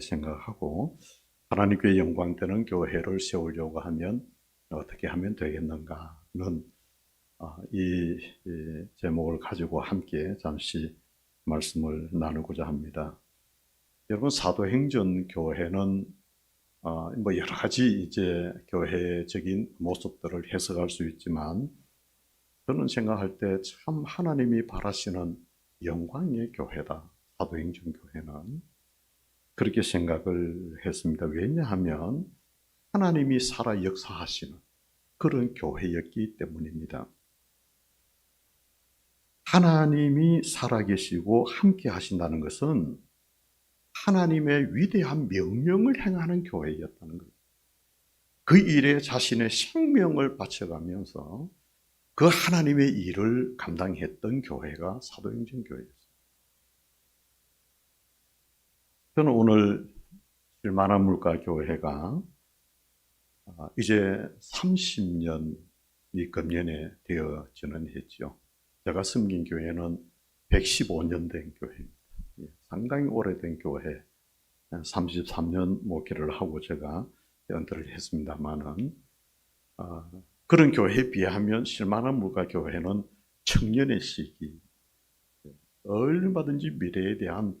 생각하고 하나님께 영광되는 교회를 세우려고 하면 어떻게 하면 되겠는가는 이 제목을 가지고 함께 잠시 말씀을 나누고자 합니다. 여러분, 사도행전 교회는 뭐 여러 가지 이제 교회적인 모습들을 해석할 수 있지만 저는 생각할 때 참 하나님이 바라시는 영광의 교회다. 사도행전 교회는 그렇게 생각을 했습니다. 왜냐하면 하나님이 살아 역사하시는 그런 교회였기 때문입니다. 하나님이 살아계시고 함께 하신다는 것은 하나님의 위대한 명령을 행하는 교회였다는 거예요. 그 일에 자신의 생명을 바쳐가면서 그 하나님의 일을 감당했던 교회가 사도행전 교회였어요. 저는 오늘 실만한 물가교회가 이제 30년이 금년에 되어지는 했죠. 제가 섬긴 교회는 115년 된 교회입니다. 상당히 오래된 교회, 33년 목회를 하고 제가 은퇴를 했습니다만은 그런 교회에 비하면 실만한 물가교회는 청년의 시기, 얼마든지 미래에 대한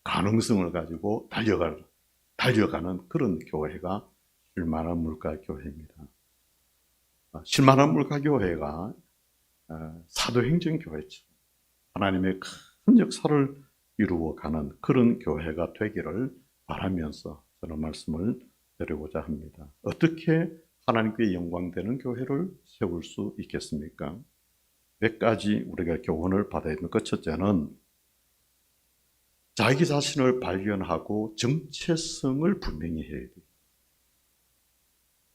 가능성을 가지고 달려가는 그런 교회가 실만한 물가교회입니다. 실만한 물가교회가 사도행전 교회처럼 하나님의 큰 역사를 이루어가는 그런 교회가 되기를 바라면서 저는 말씀을 드리고자 합니다. 어떻게 하나님께 영광되는 교회를 세울 수 있겠습니까? 몇 가지 우리가 교훈을 받아야 되는 것. 첫째는 자기 자신을 발견하고 정체성을 분명히 해야 돼요.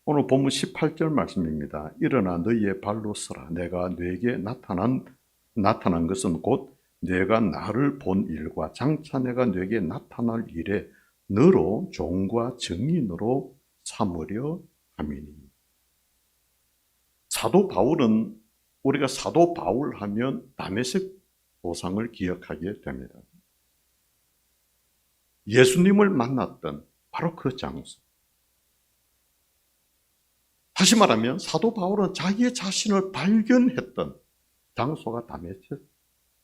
오늘 본문 18절 말씀입니다. 일어나 너희의 발로 서라. 내가 너에게 나타난 것은 곧 내가 나를 본 일과 장차 내가 너에게 나타날 일에 너로 종과 증인으로 삼으려 함이니. 사도 바울은 우리가 사도 바울 하면 다메섹 도상을 기억하게 됩니다. 예수님을 만났던 바로 그 장소. 다시 말하면 사도 바울은 자기의 자신을 발견했던 장소가 다메섹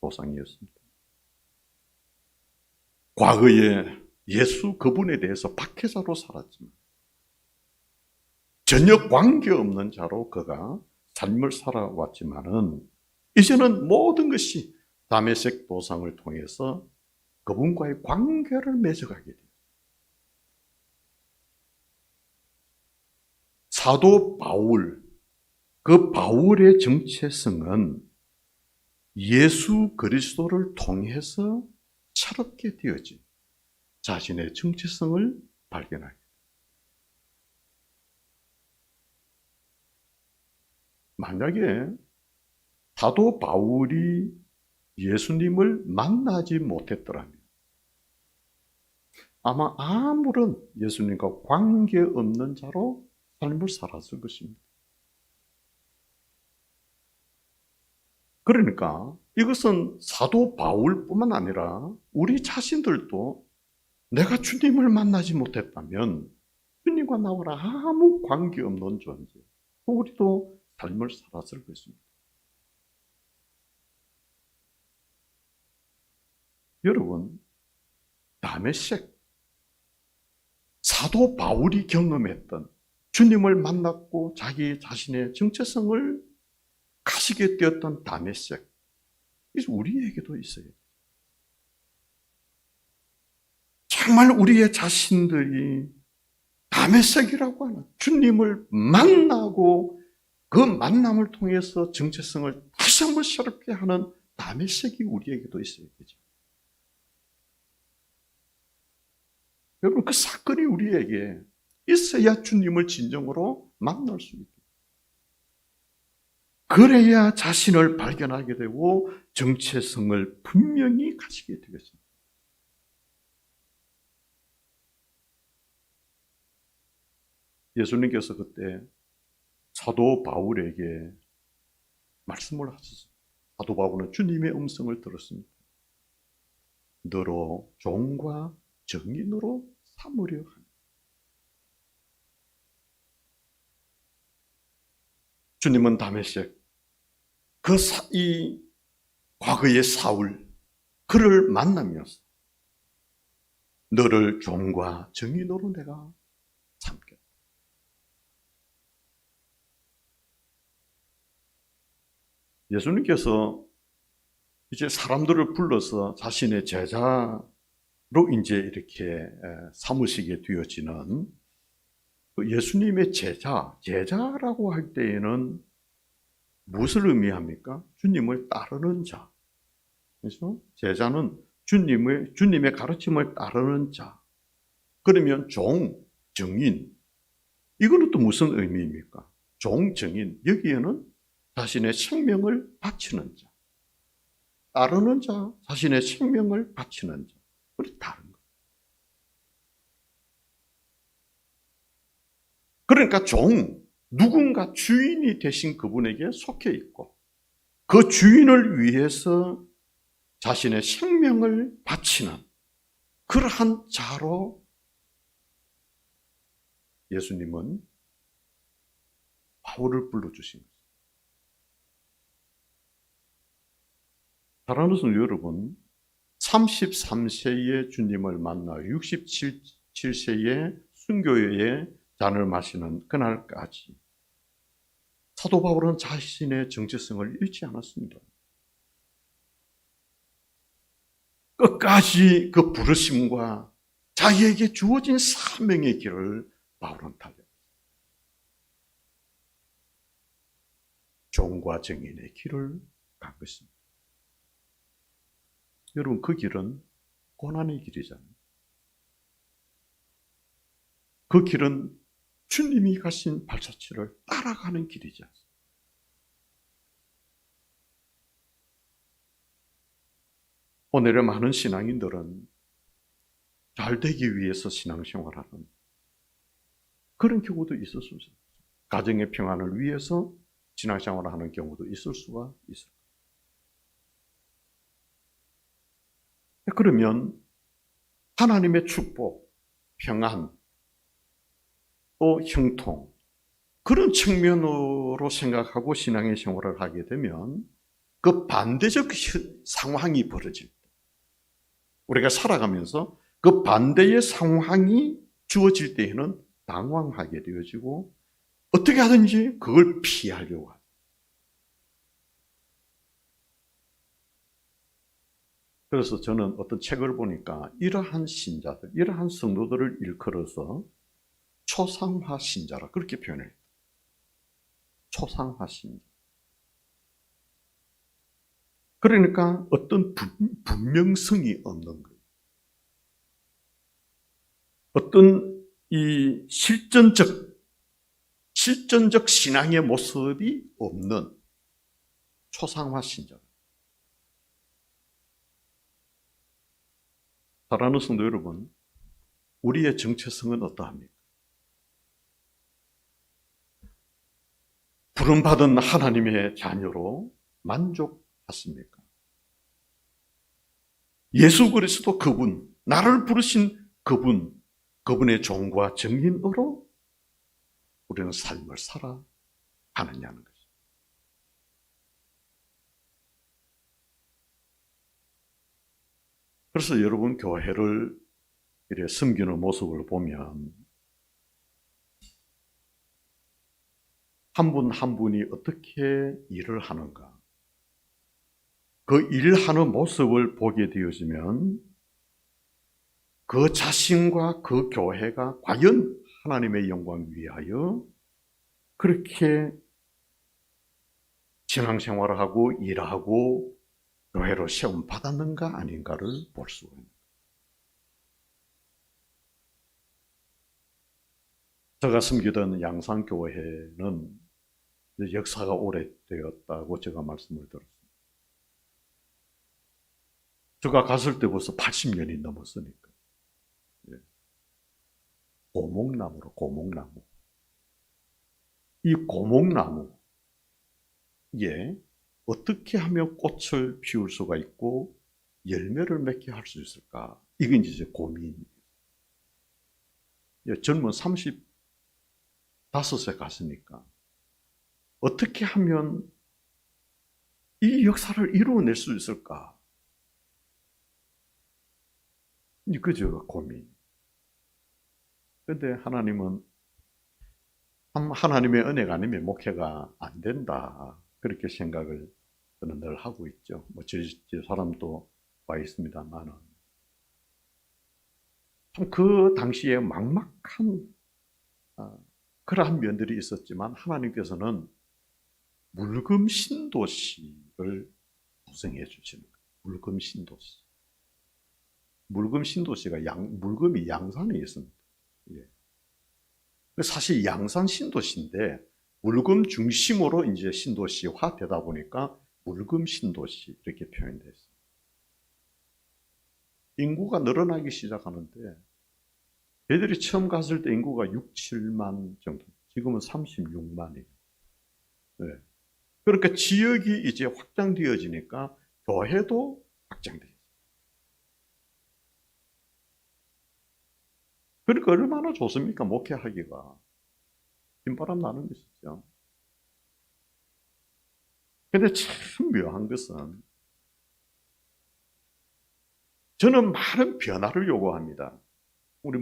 도상이었습니다. 과거에 예수 그분에 대해서 박해자로 살았지만 전혀 관계없는 자로 그가 삶을 살아왔지만은 이제는 모든 것이 다메섹 도상을 통해서 그분과의 관계를 맺어가게 돼요. 사도 바울, 그 바울의 정체성은 예수 그리스도를 통해서 새롭게 되어진 자신의 정체성을 발견하게 돼요. 만약에 사도 바울이 예수님을 만나지 못했더라면 아마 아무런 예수님과 관계없는 자로 삶을 살았을 것입니다. 그러니까 이것은 사도 바울뿐만 아니라 우리 자신들도 내가 주님을 만나지 못했다면 주님과 나와는 아무 관계없는 존재, 우리도 삶을 살았을 것입니다. 여러분, 다메섹, 사도 바울이 경험했던 주님을 만났고 자기 자신의 정체성을 가지게 되었던 다메섹, 이게 우리에게도 있어요. 정말 우리의 자신들이 다메섹이라고 하는 주님을 만나고 그 만남을 통해서 정체성을 다시 한번 새롭게 하는 다메섹이 우리에게도 있어야 되죠. 여러분, 그 사건이 우리에게 있어야 주님을 진정으로 만날 수 있게. 그래야 자신을 발견하게 되고 정체성을 분명히 가지게 되겠습니다. 예수님께서 그때 사도 바울에게 말씀을 하셨습니다. 사도 바울은 주님의 음성을 들었습니다. 너로 종과 증인으로 삼으려 하니. 주님은 다메섹, 이 과거의 사울, 그를 만나면서 너를 종과 증인으로 내가 삼겠다. 예수님께서 이제 사람들을 불러서 자신의 제자로 이제 이렇게 삼으시게 되어지는 예수님의 제자라고 할 때에는 무엇을 의미합니까? 주님을 따르는 자. 그래서 제자는 주님의 가르침을 따르는 자. 그러면 종, 증인. 이거는 또 무슨 의미입니까? 종, 증인. 여기에는 자신의 생명을 바치는 자. 따르는 자, 자신의 생명을 바치는 자. 그렇게 다른 거예요. 그러니까 누군가 주인이 되신 그분에게 속해 있고 그 주인을 위해서 자신의 생명을 바치는 그러한 자로 예수님은 바울을 불러주신 거예요. 사랑하는 성도 여러분, 33세에 주님을 만나 67세에 순교의 잔을 마시는 그날까지 사도 바울은 자신의 정체성을 잃지 않았습니다. 끝까지 그 부르심과 자기에게 주어진 사명의 길을 바울은 달렸습니다. 종과 증인의 길을 간 것입니다. 여러분, 그 길은 고난의 길이잖아요. 그 길은 주님이 가신 발자취를 따라가는 길이지 않습니까? 오늘의 많은 신앙인들은 잘 되기 위해서 신앙생활하는 그런 경우도 있을 수 있어요. 가정의 평안을 위해서 신앙생활을 하는 경우도 있을 수가 있어요. 그러면 하나님의 축복, 평안, 또 형통, 그런 측면으로 생각하고 신앙의 생활을 하게 되면 그 반대적 상황이 벌어질 때, 우리가 살아가면서 그 반대의 상황이 주어질 때에는 당황하게 되어지고 어떻게 하든지 그걸 피하려고 하죠. 그래서 저는 어떤 책을 보니까 이러한 신자들, 이러한 성도들을 일컬어서 초상화 신자라 그렇게 표현해요. 초상화 신자. 그러니까 어떤 분명성이 없는 거예요. 어떤 이 실전적 신앙의 모습이 없는 초상화 신자. 사랑하는 성도 여러분, 우리의 정체성은 어떠합니까? 부름받은 하나님의 자녀로 만족하십니까? 예수 그리스도 그분, 나를 부르신 그분의 종과 증인으로 우리는 삶을 살아가느냐는 것입니다. 그래서 여러분 교회를 이렇게 섬기는 모습을 보면 한 분 한 분이 어떻게 일을 하는가, 그 일하는 모습을 보게 되어지면 그 자신과 그 교회가 과연 하나님의 영광 위하여 그렇게 신앙생활을 하고 일하고 교회로 세움 받았는가 아닌가를 볼 수가 있습니다. 제가 섬기던 양산교회는 역사가 오래되었다고 제가 말씀을 들었습니다. 제가 갔을 때 벌써 80년이 넘었으니까. 고목나무. 이 고목나무에 어떻게 하면 꽃을 피울 수가 있고 열매를 맺게 할 수 있을까? 이건 이제 고민이에요. 젊은 35세 갔으니까 어떻게 하면 이 역사를 이루어낼 수 있을까? 그저 고민. 근데 하나님은 하나님의 은혜가 아니면 목회가 안 된다. 그렇게 생각을 저는 늘 하고 있죠. 뭐 제 사람도 와 있습니다만은 참 그 당시에 막막한 그러한 면들이 있었지만 하나님께서는 물금 신도시를 구성해 주시는 거예요. 물금 신도시. 물금 신도시가 물금이 양산에 있습니다. 예. 사실 양산 신도시인데 물금 중심으로 이제 신도시화 되다 보니까 물금 신도시 이렇게 표현되어 있습니다. 인구가 늘어나기 시작하는데 저희들이 처음 갔을 때 인구가 6, 7만 정도. 지금은 36만이에요. 네. 그러니까 지역이 이제 확장되어지니까 교회도 확장돼요. 그러니까 얼마나 좋습니까? 목회하기가. 빈바람 나는 것이죠. 근데 참 묘한 것은 저는 많은 변화를 요구합니다. 우리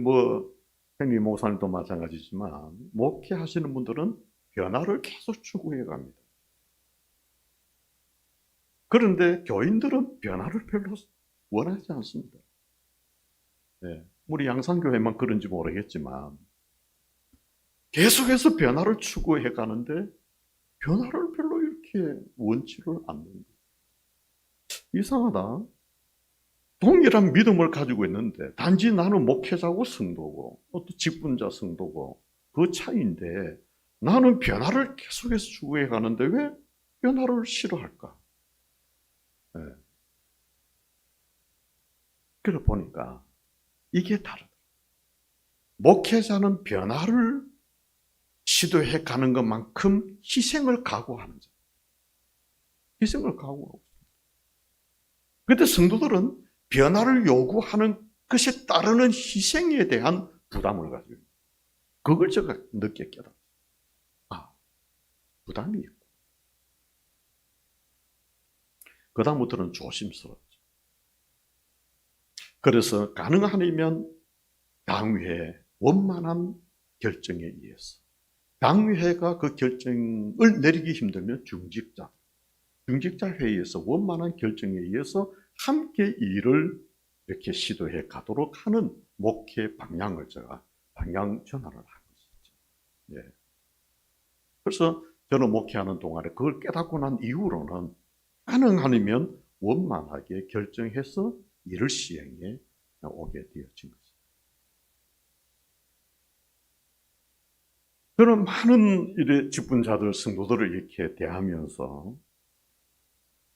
henry 목사님도 마찬가지지만 목회하시는 분들은 변화를 계속 추구해 갑니다. 그런데 교인들은 변화를 별로 원하지 않습니다. 네. 우리 양산교회만 그런지 모르겠지만 계속해서 변화를 추구해 가는데 변화를 별로 이렇게 원치를 않는 거예요. 이상하다. 동일한 믿음을 가지고 있는데 단지 나는 목회자고 성도고 또 직분자 성도고 그 차이인데 나는 변화를 계속해서 추구해 가는데 왜 변화를 싫어할까? 네. 그래 보니까 이게 다르다. 목회자는 변화를 시도해 가는 것만큼 희생을 각오하는 자. 희생을 각오하고 있습니다. 그런데 성도들은 변화를 요구하는 것에 따르는 희생에 대한 부담을 가지고 있습니다. 그걸 제가 늦게 깨달았어요. 부담이 있고. 그 다음부터는 조심스럽죠. 그래서 가능하면 당회의 원만한 결정에 의해서 당회가 그 결정을 내리기 힘들면 중직자 회의에서 원만한 결정에 의해서 함께 일을 이렇게 시도해 가도록 하는 목회 방향을 제가 방향 전환을 한 것이죠. 예. 그래서 저는 목회하는 동안에 그걸 깨닫고 난 이후로는 가능하면 원만하게 결정해서 일을 시행해 오게 되어진 거죠. 저는 많은 직분자들, 성도들을 이렇게 대하면서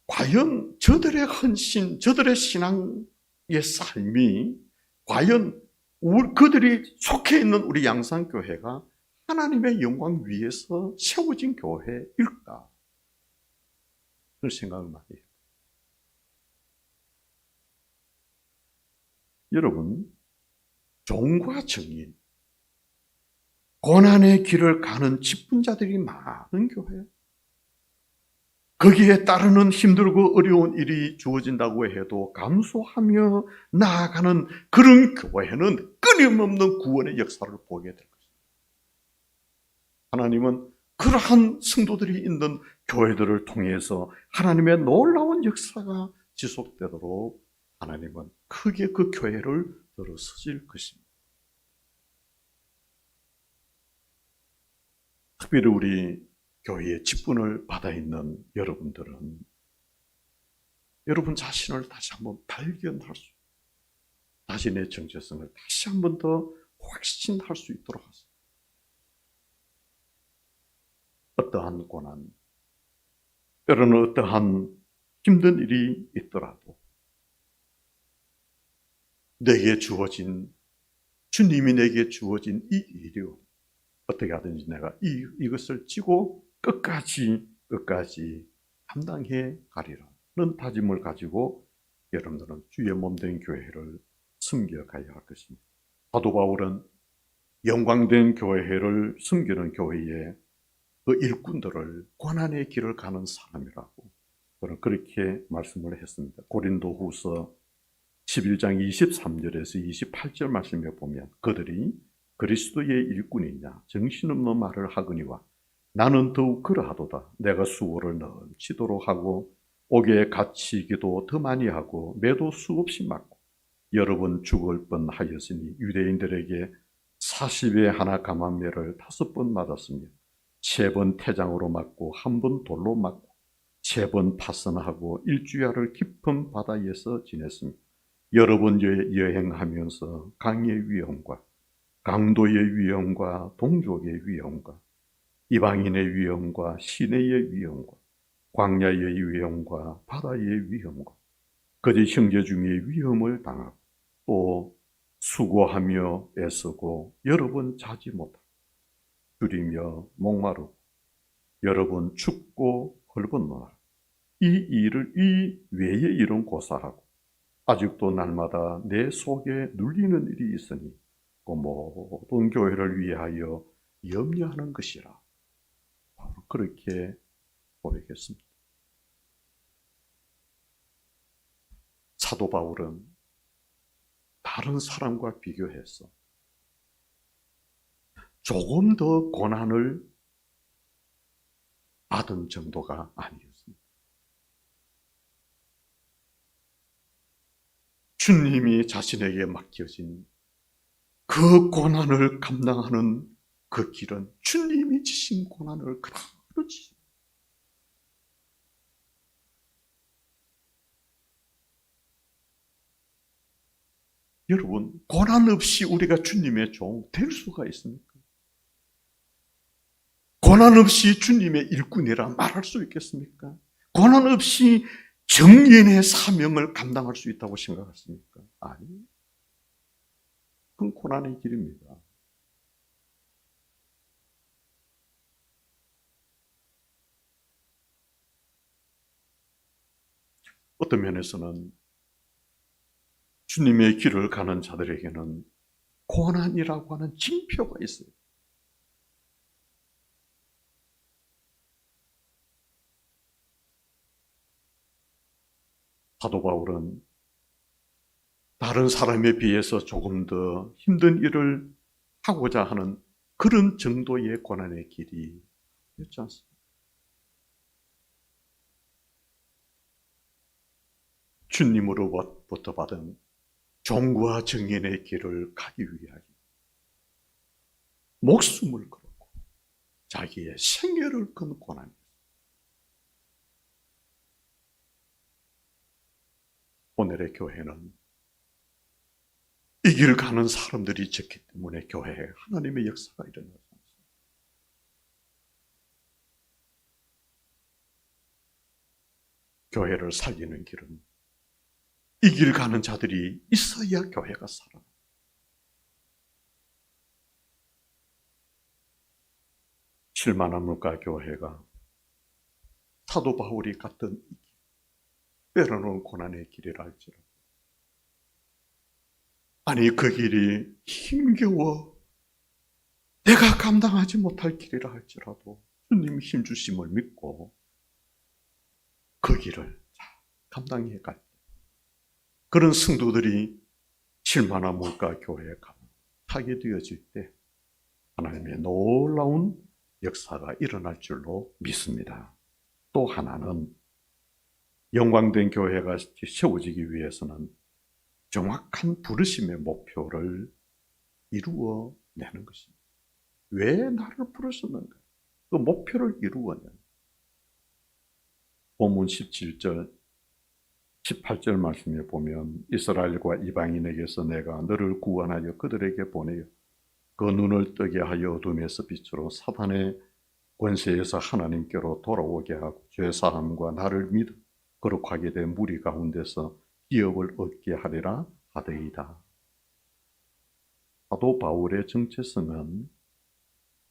과연 저들의 헌신, 저들의 신앙의 삶이 과연 그들이 속해 있는 우리 양산교회가 하나님의 영광 위에서 세워진 교회일까? 그런 생각을 많이 해요. 여러분, 종과 정인, 고난의 길을 가는 직분자들이 많은 교회. 거기에 따르는 힘들고 어려운 일이 주어진다고 해도 감수하며 나아가는 그런 교회는 끊임없는 구원의 역사를 보게 될 것입니다. 하나님은 그러한 성도들이 있는 교회들을 통해서 하나님의 놀라운 역사가 지속되도록 하나님은 크게 그 교회를 들어서실 것입니다. 특별히 우리 교회의 직분을 받아 있는 여러분들은 여러분 자신을 다시 한번 발견할 수, 자신의 정체성을 다시 한번 더 확신할 수 있도록 하세요. 어떠한 고난, 때로는 어떠한 힘든 일이 있더라도 주님이 내게 주어진 이 일이요, 어떻게 하든지 내가 이것을 쥐고 끝까지 감당해 가리라는 다짐을 가지고 여러분들은 주의 몸된 교회를 섬겨가야 할 것입니다. 사도 바울은 영광된 교회를 섬기는 교회의 그 일꾼들을 고난의 길을 가는 사람이라고 그렇게 말씀을 했습니다. 고린도후서 11장 23절에서 28절 말씀에 보면 그들이 그리스도의 일꾼이냐 정신없는 말을 하거니와 나는 더욱 그러하도다. 내가 수고를 넘치도록 하고 옥에 갇히기도 더 많이 하고 매도 수없이 맞고 여러 번 죽을 뻔하였으니 유대인들에게 40에 하나 감한매를 5번 맞았으며 3번 태장으로 맞고 1번 돌로 맞고 3번 파선하고 일주야를 깊은 바다에서 지냈습니다. 여러 번 여행하면서 강의 위험과 강도의 위험과 동족의 위험과 이방인의 위험과 시내의 위험과 광야의 위험과 바다의 위험과 거짓 형제 중의 위험을 당하고 또 수고하며 애쓰고 여러 번 자지 못하고 줄이며 목마르고 여러 번 춥고 헐벗노라. 이 외의 일은 고사하고 아직도 날마다 내 속에 눌리는 일이 있으니 그 모든 교회를 위하여 염려하는 것이라. 그렇게 고백했습니다. 사도 바울은 다른 사람과 비교해서 조금 더 고난을 받은 정도가 아니었습니다. 주님이 자신에게 맡겨진 그 고난을 감당하는 그 길은 주님이 지신 고난을 그대로 지신 여러분, 고난 없이 우리가 주님의 종 될 수가 있습니까? 고난 없이 주님의 일꾼이라 말할 수 있겠습니까? 고난 없이 정인의 사명을 감당할 수 있다고 생각하십니까? 아니, 그건 고난의 길입니다. 어떤 면에서는 주님의 길을 가는 자들에게는 고난이라고 하는 징표가 있어요. 사도 바울은 다른 사람에 비해서 조금 더 힘든 일을 하고자 하는 그런 정도의 고난의 길이 였지 않습니까? 주님으로부터 받은 종과 정인의 길을 가기 위하여 목숨을 걸고 자기의 생애를 건 고난입니다. 오늘의 교회는 이 길 가는 사람들이 적기 때문에 교회에 하나님의 역사가 일어나지 않습니다. 교회를 살리는 길은 이 길 가는 자들이 있어야 교회가 살아. 칠만한 물가교회가 사도 바울이 갔던 이 길, 때로는 고난의 길이라 할지라도 아니 그 길이 힘겨워 내가 감당하지 못할 길이라 할지라도 주님 힘주심을 믿고 그 길을 감당해 갈 때 그런 성도들이 7만화 물가교회에 가게 되어질 때 하나님의 놀라운 역사가 일어날 줄로 믿습니다. 또 하나는 영광된 교회가 세워지기 위해서는 정확한 부르심의 목표를 이루어내는 것입니다. 왜 나를 부르셨는가? 그 목표를 이루어내는 본문 17절, 18절 말씀에 보면 이스라엘과 이방인에게서 내가 너를 구원하여 그들에게 보내어 그 눈을 뜨게 하여 어둠에서 빛으로 사탄의 권세에서 하나님께로 돌아오게 하고 죄사함과 나를 믿어 거룩하게 된 무리 가운데서 기업을 얻게 하리라 하더이다. 사도 바울의 정체성은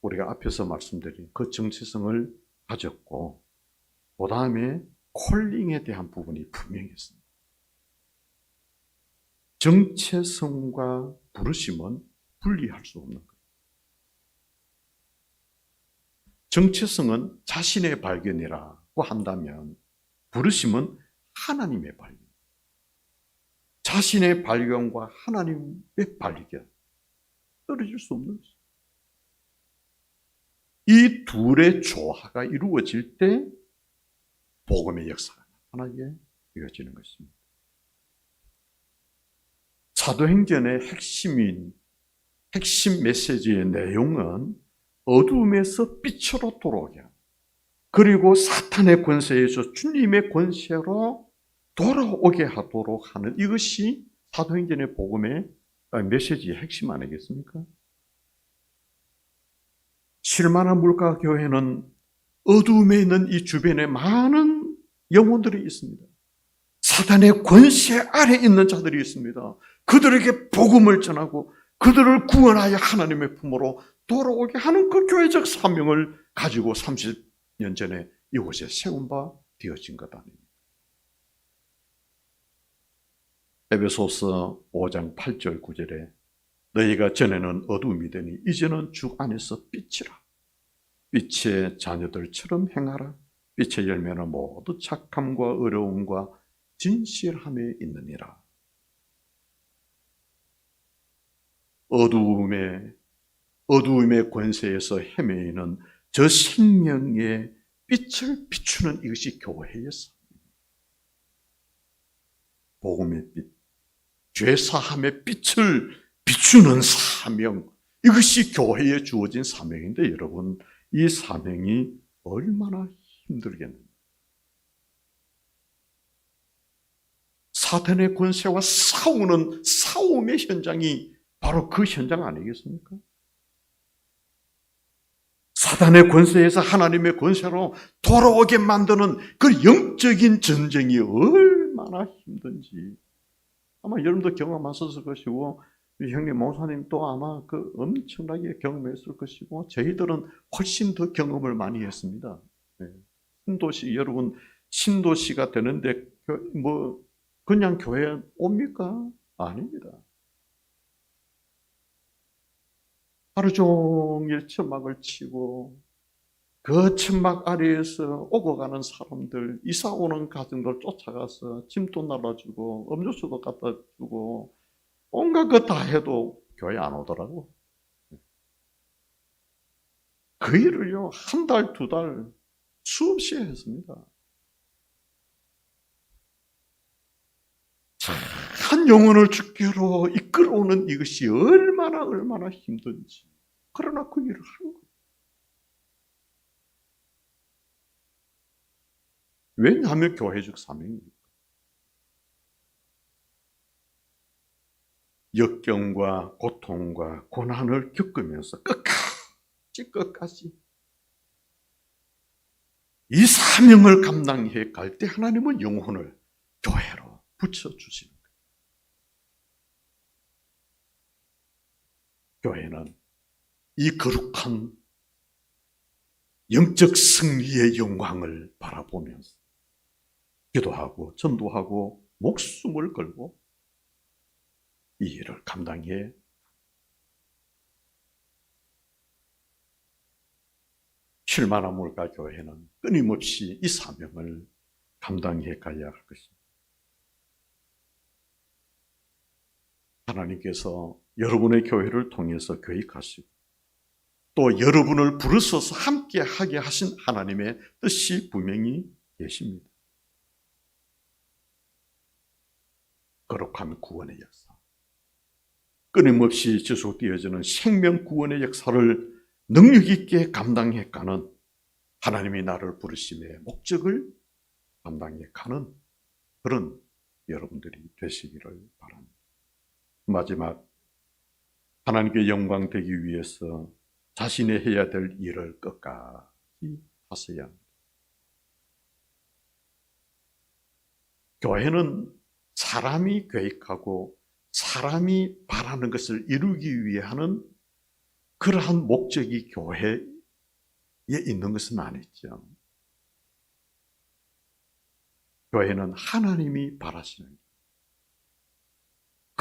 우리가 앞에서 말씀드린 그 정체성을 가졌고 그 다음에 콜링에 대한 부분이 분명히 있습니다. 정체성과 부르심은 분리할 수 없는 거예요. 정체성은 자신의 발견이라고 한다면 부르심은 하나님의 발견. 자신의 발견과 하나님의 발견. 떨어질 수 없는 것이죠. 이 둘의 조화가 이루어질 때 복음의 역사가 나타나게 되어지는 것입니다. 사도행전의 핵심 메시지의 내용은 어둠에서 빛으로 돌아오게 하고, 그리고 사탄의 권세에서 주님의 권세로 돌아오게 하도록 하는, 이것이 사도행전의 복음의 메시지의 핵심 아니겠습니까? 실만한 물가교회는 어둠에 있는 이 주변에 많은 영혼들이 있습니다. 사탄의 권세 아래 있는 자들이 있습니다. 그들에게 복음을 전하고 그들을 구원하여 하나님의 품으로 돌아오게 하는 그 교회적 사명을 가지고 30년 전에 이곳에 세운 바 되어진 것 아닙니까? 에베소서 5장 8절 9절에 너희가 전에는 어둠이더니 이제는 주 안에서 빛이라. 빛의 자녀들처럼 행하라. 빛의 열매는 모두 착함과 어려움과 진실함에 있느니라. 어두움의 권세에서 헤매이는 저 생명의 빛을 비추는 이것이 교회의 사명입니다. 복음의 빛, 죄사함의 빛을 비추는 사명, 이것이 교회에 주어진 사명인데, 여러분, 이 사명이 얼마나 힘들겠는가. 사탄의 권세와 싸우는 싸움의 현장이 바로 그 현장 아니겠습니까? 사탄의 권세에서 하나님의 권세로 돌아오게 만드는 그 영적인 전쟁이 얼마나 힘든지 아마 여러분도 경험하셨을 것이고, 형님 목사님 또 아마 그 엄청나게 경험했을 것이고, 저희들은 훨씬 더 경험을 많이 했습니다. 신도시, 여러분 신도시가 되는데 뭐 그냥 교회 옵니까? 아닙니다. 하루 종일 천막을 치고 그 천막 아래에서 오고 가는 사람들, 이사 오는 가정들 쫓아가서 짐도 날라주고 음료수도 갖다 주고 온갖 거 다 해도 교회 안 오더라고. 그 일을요, 한 달, 두 달 수없이 했습니다. 한 영혼을 주께로 이끌어오는 이것이 얼마나 힘든지. 그러나 그 일을 한 거예요. 왜냐하면 교회적 사명입니다. 역경과 고통과 고난을 겪으면서 끝까지 이 사명을 감당해 갈 때 하나님은 영혼을 교회로 붙여주시는 거예요. 교회는 이 거룩한 영적 승리의 영광을 바라보면서 기도하고 전도하고 목숨을 걸고 이 일을 감당해 쉴만한 물가교회는 끊임없이 이 사명을 감당해 가야 할 것입니다. 하나님께서 여러분의 교회를 통해서 교육하시고 또 여러분을 부르셔서 함께 하게 하신 하나님의 뜻이 분명히 계십니다. 거룩한 구원의 역사, 끊임없이 지속되어지는 생명 구원의 역사를 능력 있게 감당해 가는, 하나님이 나를 부르심의 목적을 감당해 가는 그런 여러분들이 되시기를 바랍니다. 마지막, 하나님께 영광 되기 위해서 자신이 해야 될 일을 끝까지 하셔야 합니다. 교회는 사람이 계획하고 사람이 바라는 것을 이루기 위해 하는 그러한 목적이 교회에 있는 것은 아니죠. 교회는 하나님이 바라시는,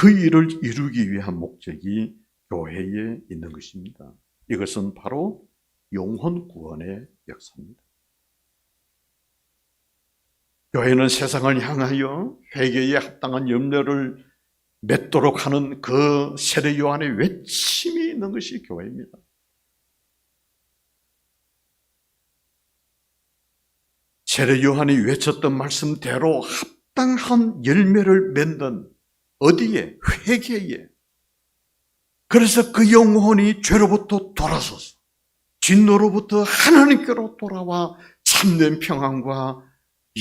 그 일을 이루기 위한 목적이 교회에 있는 것입니다. 이것은 바로 영혼 구원의 역사입니다. 교회는 세상을 향하여 회개에 합당한 염려를 맺도록 하는 그 세례 요한의 외침이 있는 것이 교회입니다. 세례 요한이 외쳤던 말씀대로 합당한 열매를 맺는 어디에? 회개에. 그래서 그 영혼이 죄로부터 돌아서서 진노로부터 하나님께로 돌아와 참된 평안과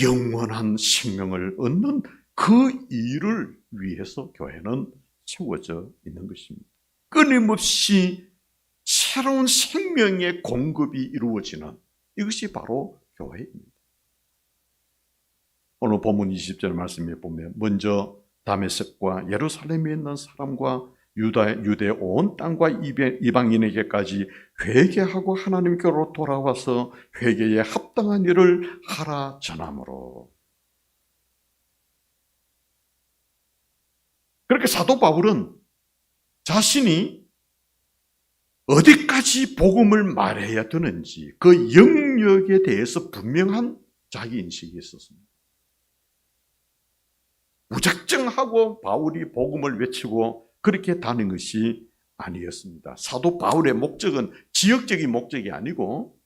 영원한 생명을 얻는 그 일을 위해서 교회는 세워져 있는 것입니다. 끊임없이 새로운 생명의 공급이 이루어지는 이것이 바로 교회입니다. 오늘 본문 20절 말씀에 보면 먼저 다메섹과 예루살렘에 있는 사람과 유대 온 땅과 이방인에게까지 회개하고 하나님께로 돌아와서 회개에 합당한 일을 하라 전함으로. 그렇게 사도 바울은 자신이 어디까지 복음을 말해야 되는지 그 영역에 대해서 분명한 자기 인식이 있었습니다. 무작정하고 바울이 복음을 외치고 그렇게 다는 것이 아니었습니다. 사도 바울의 목적은 지역적인 목적이 아니고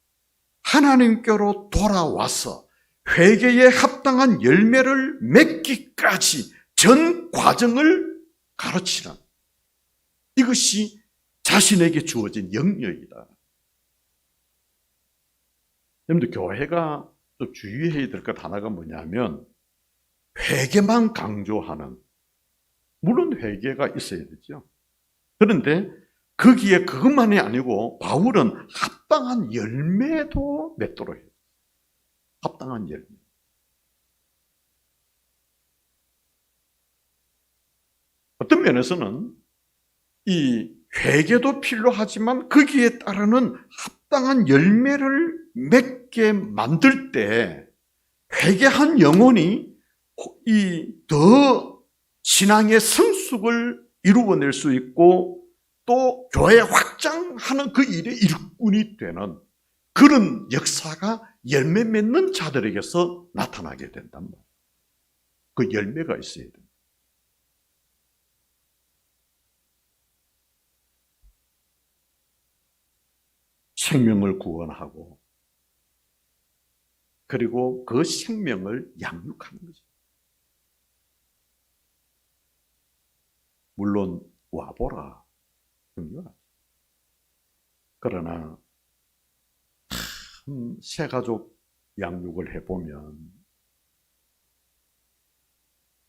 하나님께로 돌아와서 회개에 합당한 열매를 맺기까지 전 과정을 가르치는 이것이 자신에게 주어진 영역이다. 여러분들 교회가 또 주의해야 될 것 하나가 뭐냐면 회개만 강조하는, 물론 회개가 있어야 되죠. 그런데 거기에 그것만이 아니고 바울은 합당한 열매도 맺도록 해요. 합당한 열매. 어떤 면에서는 이 회개도 필요하지만 거기에 따르는 합당한 열매를 맺게 만들 때 회개한 영혼이 이 더 신앙의 성숙을 이루어낼 수 있고 또 교회 확장하는 그 일의 일꾼이 되는 그런 역사가 열매 맺는 자들에게서 나타나게 된단 말이에요. 그 열매가 있어야 됩니다. 생명을 구원하고 그리고 그 생명을 양육하는 거죠. 물론 와보라 중요하죠. 그러나 참 새가족 양육을 해보면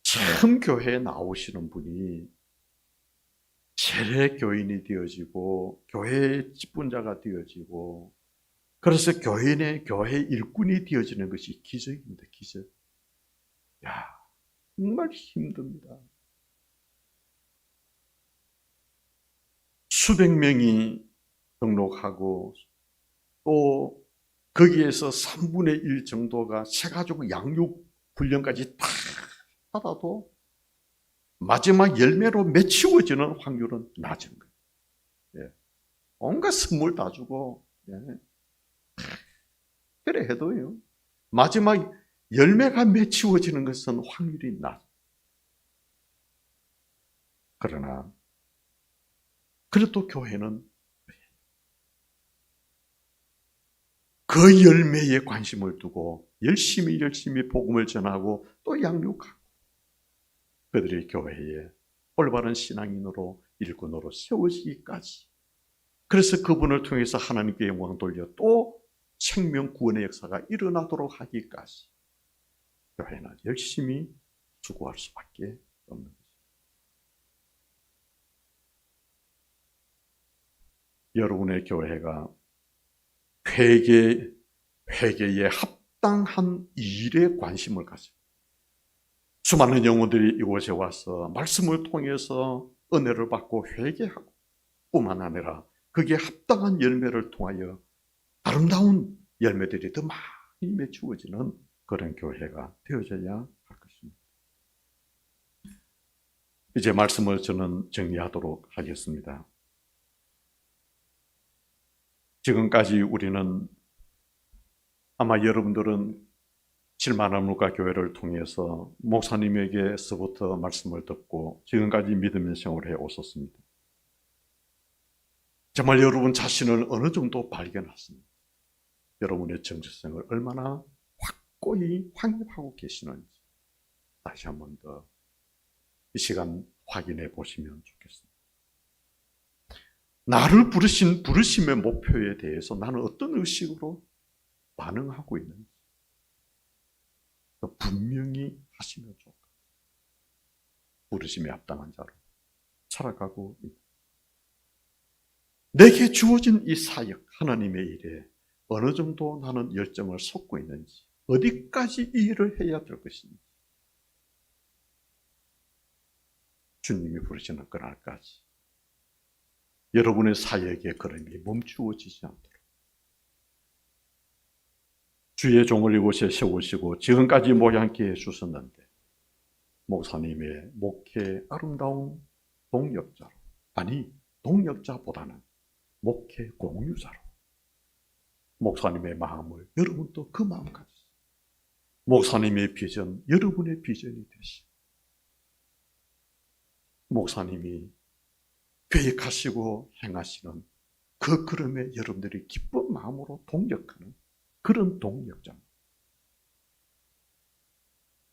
처음 교회에 나오시는 분이 세례교인이 되어지고 교회의 직분자가 되어지고 그래서 교회 일꾼이 되어지는 것이 기적입니다. 기적. 야, 정말 힘듭니다. 수백 명이 등록하고 또 거기에서 3분의 1 정도가 새가족 양육 훈련까지 다 받아도 마지막 열매로 맺히워지는 확률은 낮은 거예요. 예. 온갖 선물 다 주고, 예. 그래 해도요. 마지막 열매가 맺히워지는 것은 확률이 낮아요. 그러나 그래도 교회는 그 열매에 관심을 두고 열심히 복음을 전하고 또 양육하고 그들이 교회에 올바른 신앙인으로 일꾼으로 세워지기까지, 그래서 그분을 통해서 하나님께 영광 돌려 또 생명 구원의 역사가 일어나도록 하기까지 교회는 열심히 수고할 수밖에 없는 거죠. 여러분의 교회가 회개에 합당한 일에 관심을 가지고 수많은 영혼들이 이곳에 와서 말씀을 통해서 은혜를 받고 회개하고 뿐만 아니라 거기에 합당한 열매를 통하여 아름다운 열매들이 더 많이 맺히어지는 그런 교회가 되어져야 할 것입니다. 이제 말씀을 저는 정리하도록 하겠습니다. 지금까지 우리는 아마 여러분들은 7만원 물가 교회를 통해서 목사님에게서부터 말씀을 듣고 지금까지 믿음의 생활을 해 오셨습니다. 정말 여러분 자신을 어느 정도 발견하십니다. 여러분의 정체성을 얼마나 확고히 확립하고 계시는지 다시 한 번 더 이 시간 확인해 보시면 좋겠습니다. 나를 부르심의 목표에 대해서 나는 어떤 의식으로 반응하고 있는지 분명히 하시면 좋을까. 부르심에 합당한 자로 살아가고 있다. 내게 주어진 이 사역, 하나님의 일에 어느 정도 나는 열정을 쏟고 있는지, 어디까지 이 일을 해야 될 것인지, 주님이 부르시는 그날까지 여러분의 사역의 걸음이 멈추어지지 않도록 주의 종을 이곳에 세우시고 지금까지 모양케 해주셨는데 목사님의 목회 아름다운 동역자로, 아니 동역자보다는 목회 공유자로 목사님의 마음을 여러분도 그 마음 가지세요. 목사님의 비전, 여러분의 비전이 되시고 목사님이 계획하시고 행하시는 그 걸음에 여러분들이 기쁜 마음으로 동역하는 그런 동역자입니다.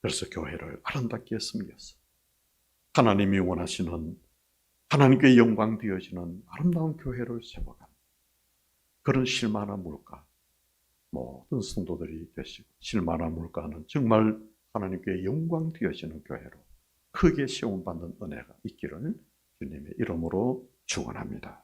그래서 교회를 아름답게 섬겨서 하나님이 원하시는 하나님께 영광 되어지는 아름다운 교회를 세워가는 그런 실마나 물가, 모든 성도들이 되시고 실마나 물가는 정말 하나님께 영광 되어지는 교회로 크게 시험받는 은혜가 있기를 주님의 이름으로 축원합니다.